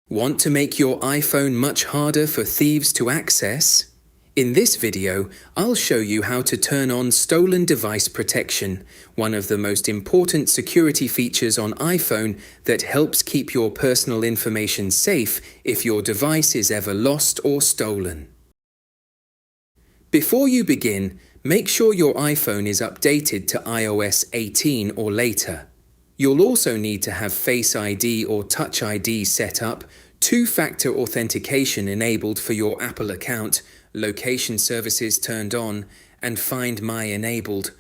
Want to make your iPhone much harder for thieves to access? In this video, I'll show you how to turn on stolen device protection, one of the most important security features on iPhone that helps keep your personal information safe if your device is ever lost or stolen. Before you begin, make sure your iPhone is updated to iOS 18 or later. You'll also need to have Face ID or Touch ID set up, two-factor authentication enabled for your Apple account, location services turned on, and Find My enabled.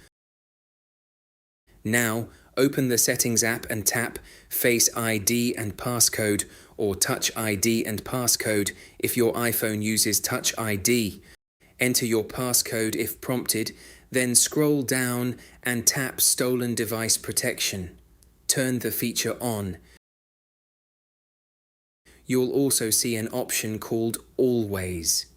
Now, open the Settings app and tap Face ID and Passcode or Touch ID and Passcode if your iPhone uses Touch ID. Enter your passcode if prompted, then scroll down and tap Stolen Device Protection. Turn the feature on. You'll also see an option called Always.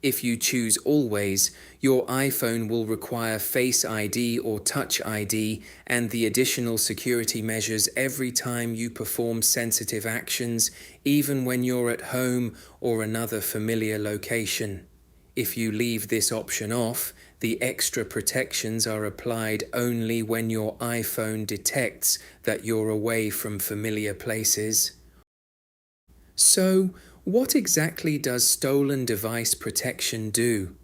If you choose Always, your iPhone will require Face ID or Touch ID and the additional security measures every time you perform sensitive actions, even when you're at home or another familiar location. If you leave this option off, the extra protections are applied only when your iPhone detects that you're away from familiar places. So, what exactly does stolen device protection do?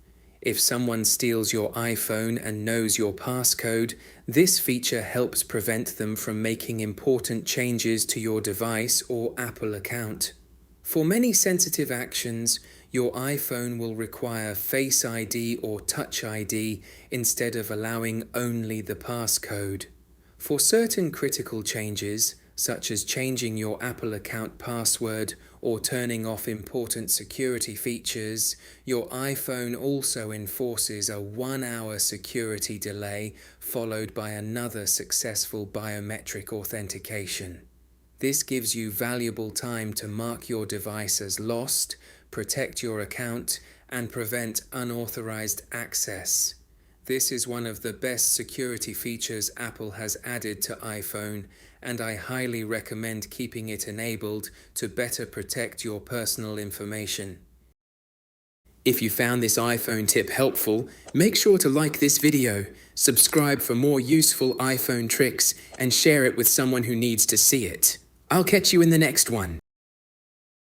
If someone steals your iPhone and knows your passcode, this feature helps prevent them from making important changes to your device or Apple account. For many sensitive actions, your iPhone will require Face ID or Touch ID instead of allowing only the passcode. For certain critical changes, such as changing your Apple account password or turning off important security features, your iPhone also enforces a 1-hour security delay followed by another successful biometric authentication. This gives you valuable time to mark your device as lost, protect your account, and prevent unauthorized access. This is one of the best security features Apple has added to iPhone, and I highly recommend keeping it enabled to better protect your personal information. If you found this iPhone tip helpful, make sure to like this video, subscribe for more useful iPhone tricks, and share it with someone who needs to see it. I'll catch you in the next one.